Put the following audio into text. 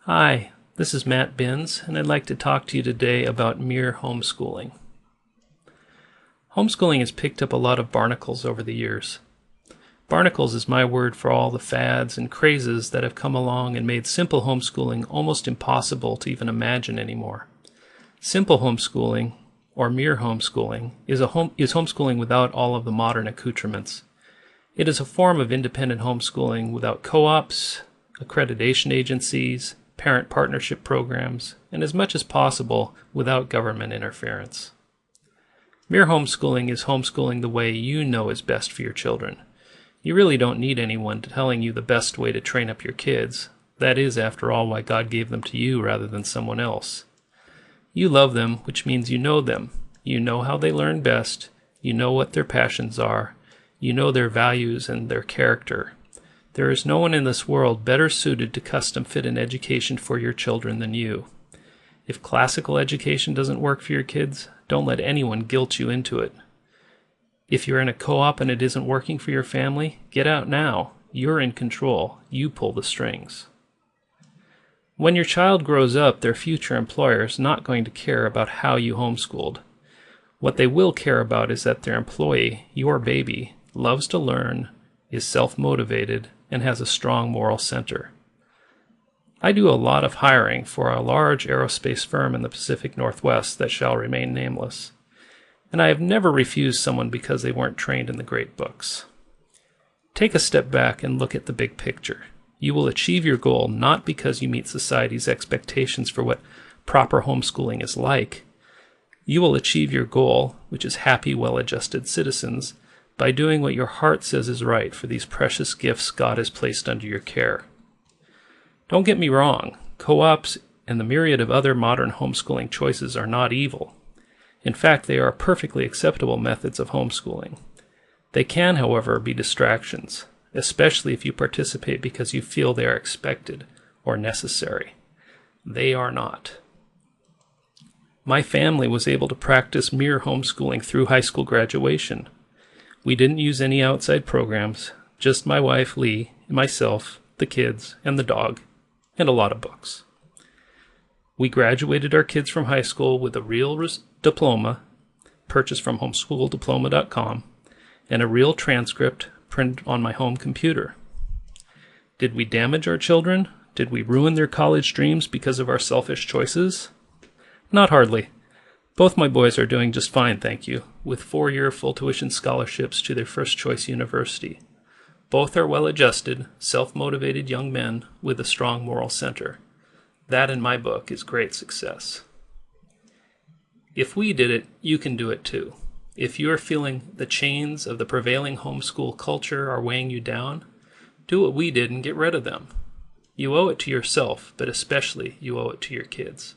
Hi, this is Matt Binns, and I'd like to talk to you today about mere homeschooling. Homeschooling has picked up a lot of barnacles over the years. Barnacles is my word for all the fads and crazes that have come along and made simple homeschooling almost impossible to even imagine anymore. Simple homeschooling, or mere homeschooling, is homeschooling without all of the modern accoutrements. It is a form of independent homeschooling without co-ops, accreditation agencies, parent partnership programs, and as much as possible without government interference. Mere homeschooling is homeschooling the way you know is best for your children. You really don't need anyone telling you the best way to train up your kids. That is, after all, why God gave them to you rather than someone else. You love them, which means you know them. You know how they learn best. You know what their passions are. You know their values and their character. There is no one in this world better suited to custom fit an education for your children than you. If classical education doesn't work for your kids, don't let anyone guilt you into it. If you're in a co-op and it isn't working for your family, get out now. You're in control. You pull the strings. When your child grows up, their future employer is not going to care about how you homeschooled. What they will care about is that their employee, your baby, loves to learn, is self-motivated, and has a strong moral center. I do a lot of hiring for a large aerospace firm in the Pacific Northwest that shall remain nameless, and I have never refused someone because they weren't trained in the great books. Take a step back and look at the big picture. You will achieve your goal not because you meet society's expectations for what proper homeschooling is like. You will achieve your goal, which is happy, well-adjusted citizens, by doing what your heart says is right for these precious gifts God has placed under your care. Don't get me wrong, co-ops and the myriad of other modern homeschooling choices are not evil. In fact, they are perfectly acceptable methods of homeschooling. They can, however, be distractions, especially if you participate because you feel they are expected or necessary. They are not. My family was able to practice mere homeschooling through high school graduation. We didn't use any outside programs, just my wife, Lee, myself, the kids, and the dog, and a lot of books. We graduated our kids from high school with a real diploma, purchased from homeschooldiploma.com, and a real transcript printed on my home computer. Did we damage our children? Did we ruin their college dreams because of our selfish choices? Not hardly. Both my boys are doing just fine, thank you, with 4-year full tuition scholarships to their first choice university. Both are well-adjusted, self-motivated young men with a strong moral center. That, in my book, is great success. If we did it, you can do it too. If you are feeling the chains of the prevailing homeschool culture are weighing you down, do what we did and get rid of them. You owe it to yourself, but especially you owe it to your kids.